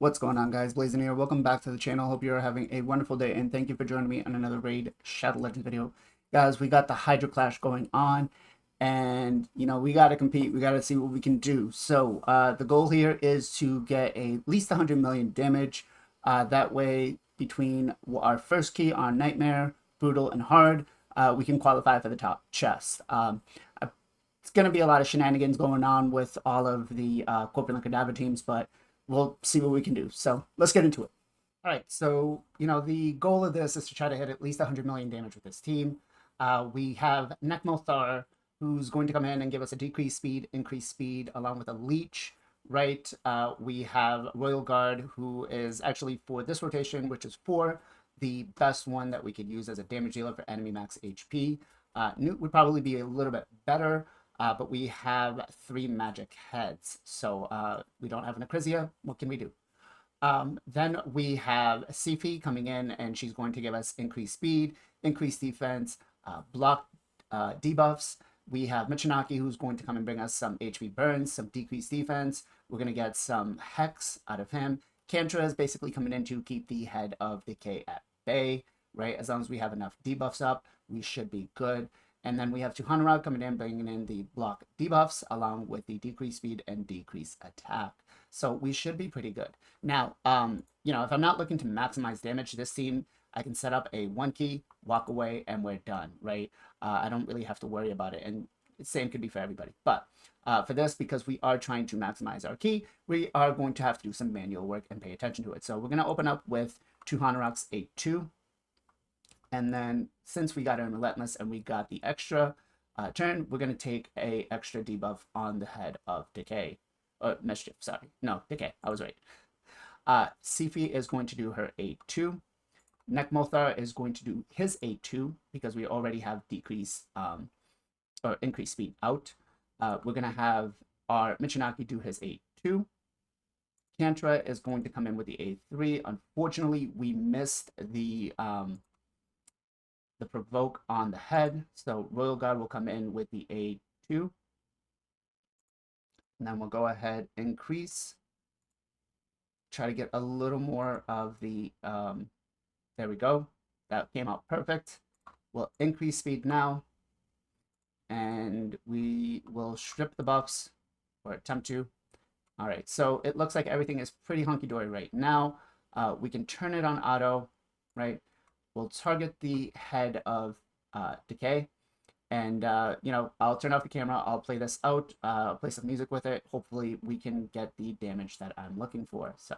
What's going on, guys? Blazing here. Welcome back to the channel. Hope you're having a wonderful day, and thank you for joining me on another Raid Shadow Legends video. Guys, we got the Hydra clash going on, and we got to compete. We got to see what we can do. So the goal here is to get at least 100 million damage. That way, between our first key on Nightmare, Brutal, and Hard, we can qualify for the top chest. It's going to be a lot of shenanigans going on with all of the Corporate and Cadaver teams, but we'll see what we can do. So let's get into it. All right, so the goal of this is to try to hit at least 100 million damage with this team. We have Nekmothar, who's going to come in and give us a decreased speed, increased speed, along with a leech, right? We have Royal Guard, who is actually for this rotation, which is 4, the best one that we could use as a damage dealer for enemy max HP. Newt would probably be a little bit better, but we have 3 magic heads, so we don't have an Acrisia. What can we do? Then we have Sifi coming in, and she's going to give us increased speed, increased defense, block debuffs. We have Michinaki, who's going to come and bring us some HP burns, some decreased defense. We're going to get some Hex out of him. Kantra is basically coming in to keep the head of Decay at bay, right? As long as we have enough debuffs up, we should be good. And then we have Tuhanarag coming in, bringing in the block debuffs, along with the decreased speed and decreased attack. So we should be pretty good. Now, if I'm not looking to maximize damage, this team, I can set up a 1 key, walk away, and we're done, right? I don't really have to worry about it. And the same could be for everybody. But for this, because we are trying to maximize our key, we are going to have to do some manual work and pay attention to it. So we're going to open up with Tuhanarag's 8-2. And then since we got in Relentless and we got the extra turn, we're going to take a extra debuff on the head of Decay. Mischief, sorry. No, Decay. I was right. Sifi is going to do her 8-2. Nekmothar is going to do his 8-2 because we already have decreased or increased speed out. We're going to have our Michinaki do his 8-2. Kantra is going to come in with the 8-3. Unfortunately, we missed the provoke on the head, so Royal Guard will come in with the 8-2, and then we'll go ahead, increase, try to get a little more of the there we go, that came out perfect. We'll increase speed now, and we will strip the buffs, or attempt to. All right, so it looks like everything is pretty hunky-dory right now. We can turn it on auto, right? We'll target the head of Decay, and I'll turn off the camera, I'll play this out, play some music with it. Hopefully we can get the damage that I'm looking for. So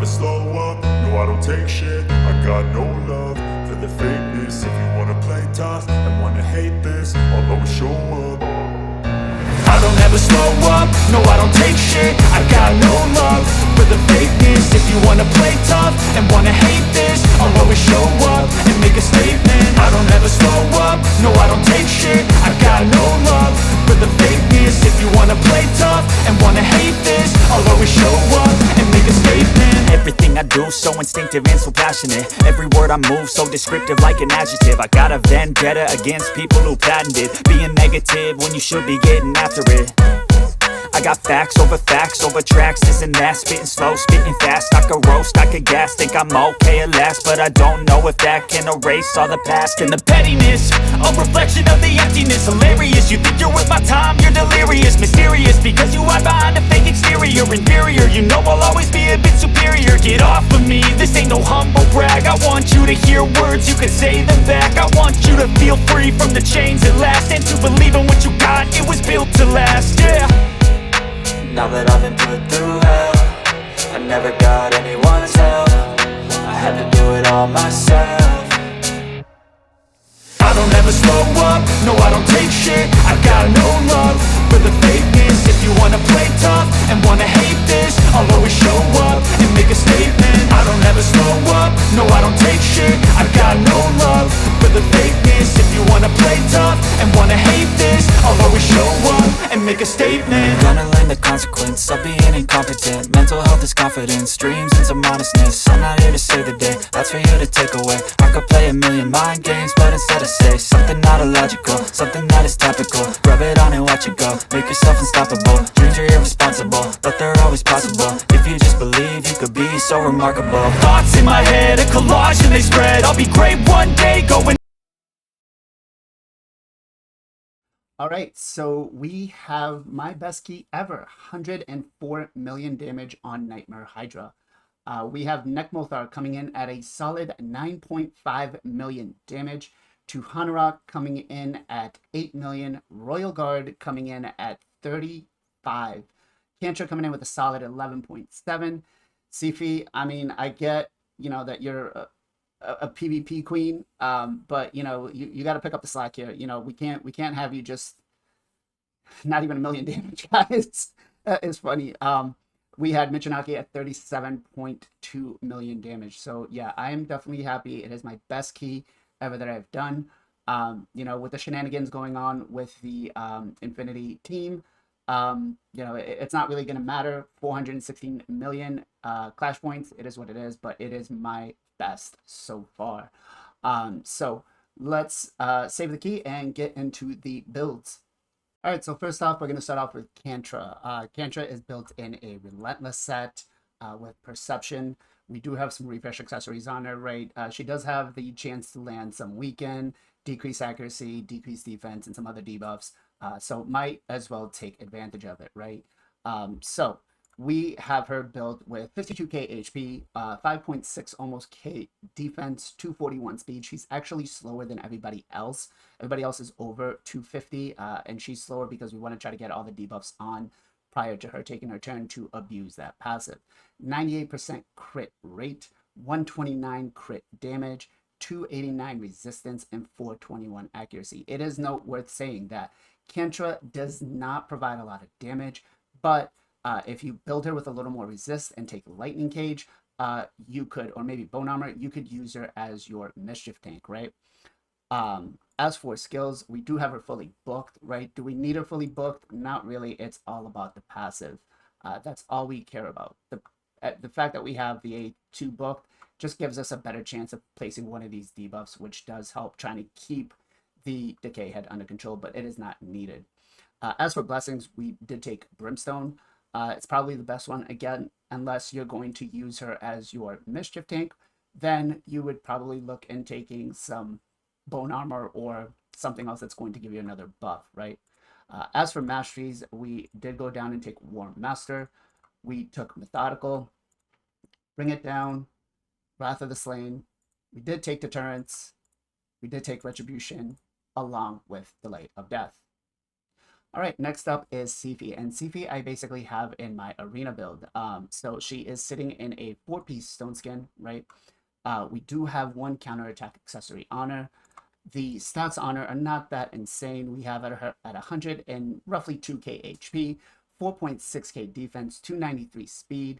never slow up, no I don't take shit. I got no love for the fakeness. If you wanna play tough and wanna hate this, I'll always show up. I don't ever slow up, no I don't take shit. I got no love for the fakeness. If you wanna play tough and wanna hate this, I'll always show up and make a statement. I don't ever slow up, no I don't take shit. I got no love for the fakeness. If you wanna play tough and wanna hate this, I'll always show up and make a statement. Everything I do so instinctive and so passionate. Every word I move so descriptive like an adjective. I got a vendetta against people who patented being negative when you should be getting after it. I got facts over tracks, this and that. Spitting slow, spitting fast. I could roast, I could gas. Think I'm okay at last, but I don't know if that can erase all the past. And the pettiness, a reflection of the emptiness. Hilarious, you think you're worth my time, you're delirious. Mysterious, because you hide behind a fake exterior. Inferior, you know I'll always be a bit superior. Get off of me, this ain't no humble brag. I want you to hear words, you can say them back. I want you to feel free from the chains at last, and to believe in what you got, it was built to last, yeah. Now that I've been put through hell, I never got anyone's help. I had to do it all myself. I don't ever slow up, no I don't take shit. I got no love for the fakeness. If you wanna play tough and wanna hate this, I'll always show up and make a statement. I don't ever slow up, no I don't take shit. I got no love for the fakeness. If you wanna play tough and wanna hate this, I'll always show up and make a statement. Gonna learn the consequence of being incompetent. Mental health is confidence, dreams and some honestness. I'm not here to save the day, that's for you to take away. I could play a million mind games, but instead I say something not illogical, something that is topical. Rub it on and watch it go, make yourself unstoppable. Dreams are irresponsible, but they're always possible. If you just believe, you could be so remarkable. Thoughts in my head, a collage and they spread. I'll be great one day, going. All right, so we have my best key ever, 104 million damage on Nightmare Hydra. We have Nekmothar coming in at a solid 9.5 million damage, to Hanorok coming in at 8 million, Royal Guard coming in at 35, Kantra coming in with a solid 11.7. Sifi, I mean, I get, that you're a PvP queen, but you got to pick up the slack here. We can't have you just not even a million damage, guys. That is funny. We had Michinaki at 37.2 million damage. So yeah, I am definitely happy. It is my best key ever that I've done. With the shenanigans going on with the Infinity team, it's not really going to matter. 416 million clash points. It is what it is, but it is my best so far. So let's save the key and get into the builds. All right, so first off, we're going to start off with Kantra. Kantra is built in a Relentless set with Perception. We do have some refresh accessories on her, right? She does have the chance to land some Weaken, decrease accuracy, decrease defense, and some other debuffs. So might as well take advantage of it, right? So we have her built with 52k HP, 5.6 almost k defense, 241 speed. She's actually slower than everybody else. Everybody else is over 250, and she's slower because we want to try to get all the debuffs on prior to her taking her turn to abuse that passive. 98% crit rate, 129 crit damage, 289 resistance, and 421 accuracy. It is noteworth saying that Kantra does not provide a lot of damage, but if you build her with a little more resist and take Lightning Cage, you could, or maybe Bone Armor, you could use her as your Mischief tank, right? As for skills, we do have her fully booked, right? Do we need her fully booked? Not really. It's all about the passive. That's all we care about. The fact that we have the A2 booked just gives us a better chance of placing one of these debuffs, which does help trying to keep the Decay Head under control, but it is not needed. As for blessings, we did take Brimstone. It's probably the best one, again, unless you're going to use her as your Mischief tank, then you would probably look in taking some Bone Armor or something else that's going to give you another buff, right? As for masteries, we did go down and take Warm Master. We took Methodical, Bring It Down, Wrath of the Slain. We did take Deterrence. We did take Retribution, along with Delay of Death. All right, next up is Sifi, and Sifi I basically have in my arena build. So she is sitting in a 4-piece stone skin, right? We do have one counterattack accessory on her. The stats on her are not that insane. We have her at 100 and roughly 2k HP, 4.6k defense, 293 speed.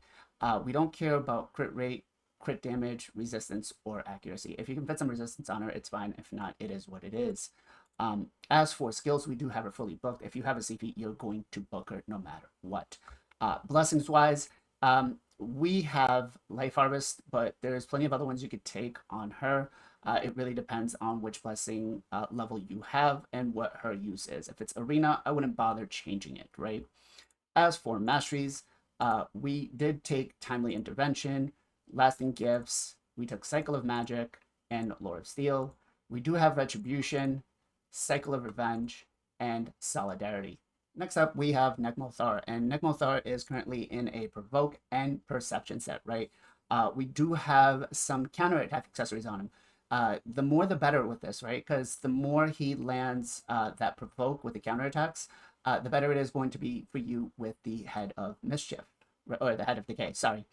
We don't care about crit rate, crit damage, resistance, or accuracy. If you can fit some resistance on her, it's fine. If not, it is what it is. As for skills, we do have her fully booked. If you have a CP, you're going to book her no matter what. Blessings wise, we have Life Harvest, but there's plenty of other ones you could take on her. It really depends on which blessing level you have and what her use is. If it's arena, I wouldn't bother changing it, right? As for masteries, we did take Timely Intervention, Lasting Gifts, we took Cycle of Magic, and Lore of Steel. We do have Retribution, Cycle of Revenge, and Solidarity. Next up, we have Nekmothar, and Nekmothar is currently in a Provoke and Perception set, right? We do have some counterattack accessories on him. The more the better with this, right? Because the more he lands that Provoke with the counterattacks, the better it is going to be for you with the Head of Mischief, or the Head of Decay, sorry.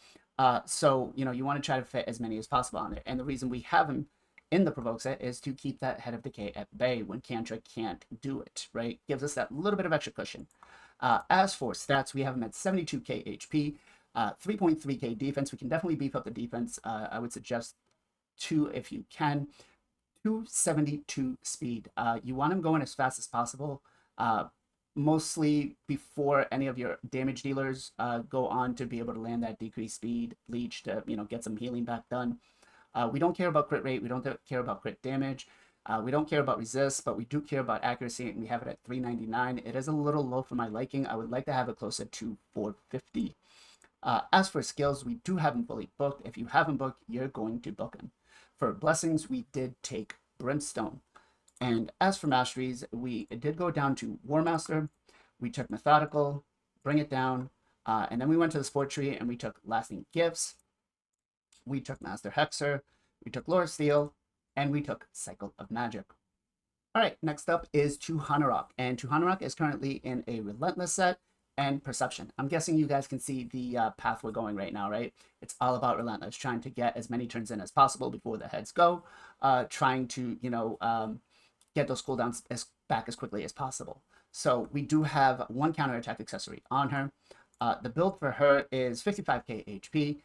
So, you want to try to fit as many as possible on there. And the reason we have him in the Provoke set is to keep that Head of Decay at bay when Cantra can't do it, right? Gives us that little bit of extra cushion. As for stats, we have him at 72k HP, 3.3k defense. We can definitely beef up the defense. I would suggest 2 if you can. 272 speed. You want him going as fast as possible, mostly before any of your damage dealers go on to be able to land that decreased speed leech to get some healing back done. We don't care about crit rate. We don't care about crit damage. We don't care about resist, but we do care about accuracy, and we have it at 399. It is a little low for my liking. I would like to have it closer to 450. As for skills, we do have them fully booked. If you have them booked, you're going to book them. For blessings, we did take Brimstone. And as for masteries, we did go down to War Master. We took Methodical, Bring It Down, and then we went to the Sport Tree and we took Lasting Gifts. We took Master Hexer, we took Lore of Steel, and we took Cycle of Magic. All right, next up is Tuhanarok, and Tuhanarok is currently in a Relentless set and Perception. I'm guessing you guys can see the path we're going right now, right? It's all about Relentless, trying to get as many turns in as possible before the heads go, trying to, get those cooldowns back as quickly as possible. So we do have one counterattack accessory on her. The build for her is 55k HP,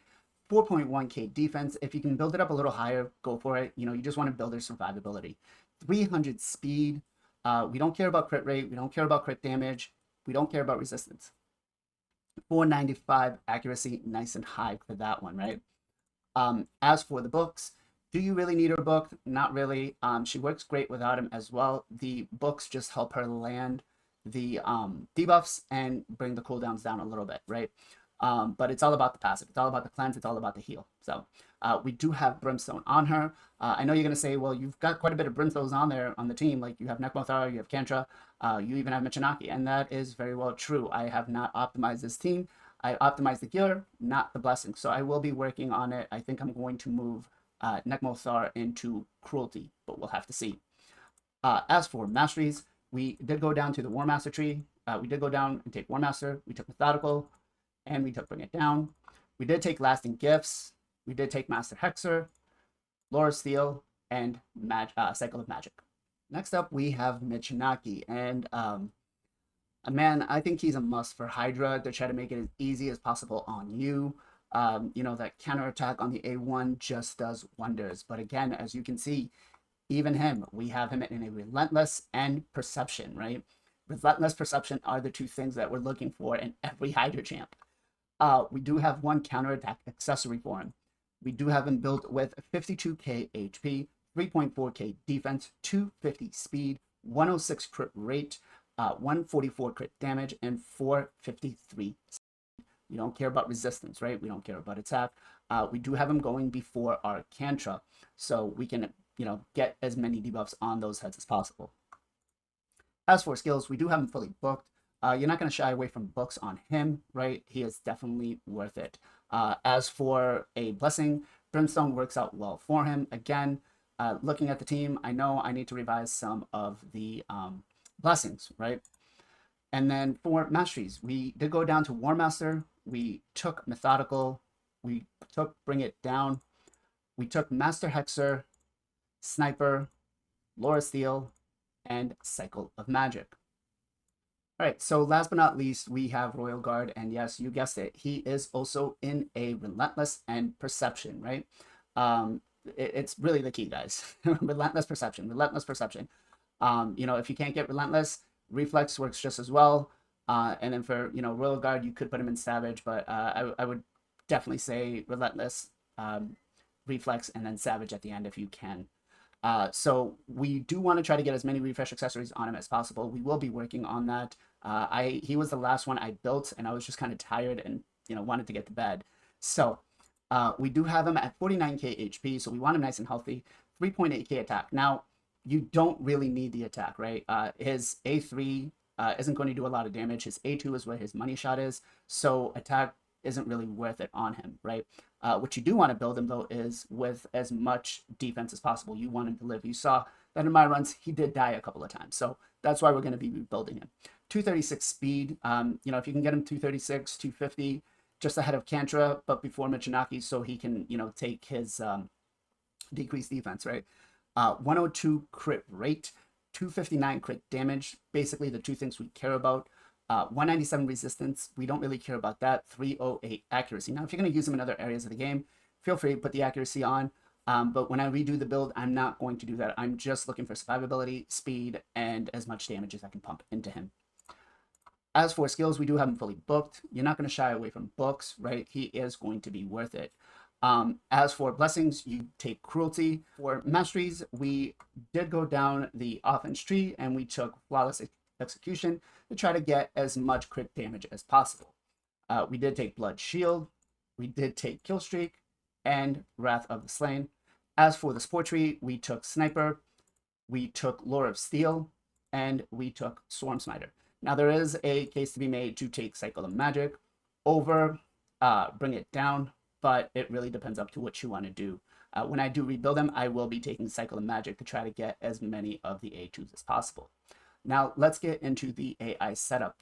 4.1k defense. If you can build it up a little higher, go for it. You just want to build her survivability. 300 speed. We don't care about crit rate. We don't care about crit damage. We don't care about resistance. 495 accuracy, nice and high for that one, right? As for the books, do you really need her booked? Not really. She works great without him as well. The books just help her land the debuffs and bring the cooldowns down a little bit, right? But it's all about the passive. It's all about the cleanse. It's all about the heal. So we do have Brimstone on her. I know you're going to say, well, you've got quite a bit of Brimstones on there on the team. Like you have Nekmothar, you have Kantra, you even have Michinaki. And that is very well true. I have not optimized this team. I optimized the gear, not the blessing. So I will be working on it. I think I'm going to move Nekmothar into Cruelty, but we'll have to see. As for masteries, we did go down to the War Master tree. We did go down and take War Master. We took Methodical, and we took Bring It Down. We did take Lasting Gifts. We did take Master Hexer, Lore of Steel, and Cycle of Magic. Next up, we have Michinaki, and man, I think he's a must for Hydra to try to make it as easy as possible on you. That counterattack on the A1 just does wonders. But again, as you can see, even him, we have him in a Relentless and Perception, right? Relentless, Perception are the two things that we're looking for in every Hydra champ. We do have one counterattack accessory for him. We do have him built with 52k HP, 3.4k defense, 250 speed, 106 crit rate, 144 crit damage, and 453. We don't care about resistance, right? We don't care about attack. We do have him going before our Kantra, so we can, get as many debuffs on those heads as possible. As for skills, we do have him fully booked. You're not going to shy away from books on him, right? He is definitely worth it. As for a blessing, Brimstone works out well for him. Again, looking at the team, I know I need to revise some of the blessings, right? And then for masteries, we did go down to War Master. We took Methodical. We took Bring It Down. We took Master Hexer, Sniper, Laura Steel, and Cycle of Magic. All right, so last but not least, we have Royal Guard, and yes, you guessed it, he is also in a Relentless and Perception, right? It's really the key, guys. Relentless Perception, Relentless Perception. You know, if you can't get Relentless, Reflex works just as well. And then for, you know, Royal Guard, you could put him in Savage, but I would definitely say Relentless, Reflex, and then Savage at the end if you can. So we do want to try to get as many refresh accessories on him as possible. We will be working on that. He was the last one I built, and I was just kind of tired and, you know, wanted to get to bed. So we do have him at 49k HP, so we want him nice and healthy. 3.8k attack. Now, you don't really need the attack, right? His A3 isn't going to do a lot of damage. His A2 is where his money shot is, so attack isn't really worth it on him, right? What you do want to build him, though, is with as much defense as possible. You want him to live. You saw that in my runs, he did die a couple of times, so that's why we're going to be rebuilding him. 236 speed, you know, if you can get him 236, 250, just ahead of Kantra, but before Michinaki, so he can, you know, take his decreased defense, right? 102 crit rate, 259 crit damage, basically the two things we care about. 197 resistance, we don't really care about that. 308 accuracy. Now, if you're going to use them in other areas of the game, feel free to put the accuracy on. But when I redo the build, I'm not going to do that. I'm just looking for survivability, speed, and as much damage as I can pump into him. As for skills, we do have him fully booked. You're not going to shy away from books, right? He is going to be worth it. As for blessings, you take cruelty. For masteries, we did go down the offense tree and we took flawless execution to try to get as much crit damage as possible. We did take blood shield, we did take kill streak, and wrath of the slain. As for the sport tree, we took sniper, we took lore of steel, and we took swarm smiter. Now there is a case to be made to take cycle of magic over bring it down, but it really depends up to what you want to do. When I do rebuild them, I will be taking cycle of magic to try to get as many of the A2s as possible. Now let's get into the AI setup.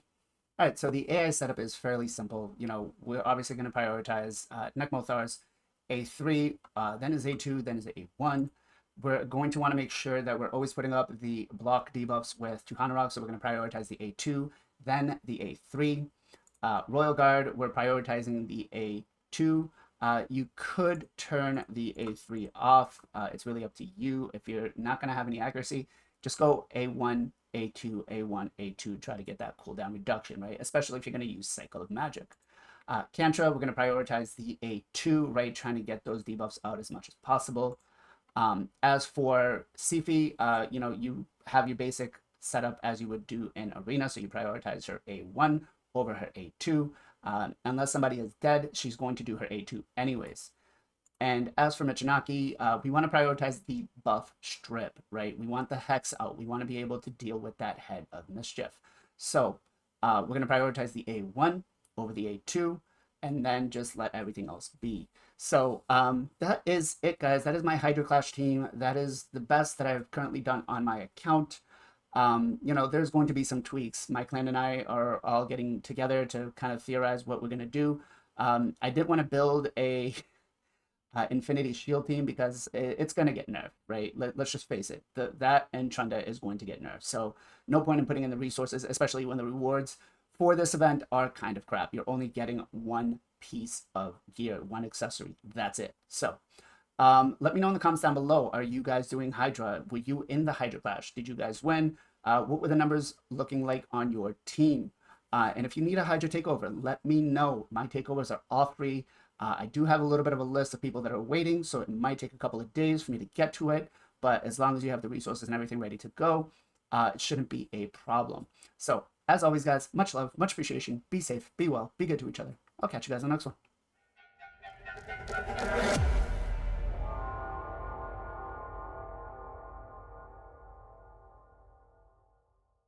All right, so the AI setup is fairly simple. You know, we're obviously going to prioritize Nekmothar's A3, then his A2, then his A1. We're going to want to make sure that we're always putting up the block debuffs with Tuhanarok, so we're going to prioritize the A2, then the A3. Royal Guard, we're prioritizing the A2. You could turn the A3 off. It's really up to you. If you're not going to have any accuracy, just go A1, A2, A1, A2, try to get that cooldown reduction, right? Especially if you're going to use Cycle of Magic. Kantra, we're going to prioritize the A2, right? Trying to get those debuffs out as much as possible. As for Sifi, you know, you have your basic setup as you would do in Arena, so you prioritize her A1 over her A2. Unless somebody is dead, she's going to do her A2 anyways. And as for Michinaki, we want to prioritize the buff strip, right? We want the hex out. We want to be able to deal with that head of mischief. So we're going to prioritize the A1 over the A2, and then just let everything else be. So that is it, guys. That is my Hydra Clash team. That is the best that I've currently done on my account. You know, there's going to be some tweaks. My clan and I are all getting together to kind of theorize what we're going to do. I did want to build a Infinity Shield team because it's going to get nerfed, right? Let's just face it. That and Trunda is going to get nerfed. So no point in putting in the resources, especially when the rewards for this event are kind of crap. You're only getting one piece of gear, one accessory. That's it. So let me know in the comments down below. Are you guys doing Hydra? Were you in the Hydra Clash? Did you guys win? What were the numbers looking like on your team? And if you need a Hydra takeover, let me know. My takeovers are all free. I do have a little bit of a list of people that are waiting, so it might take a couple of days for me to get to it. But as long as you have the resources and everything ready to go, it shouldn't be a problem. So as always, guys, much love, much appreciation. Be safe, be well, be good to each other. I'll catch you guys on the next one.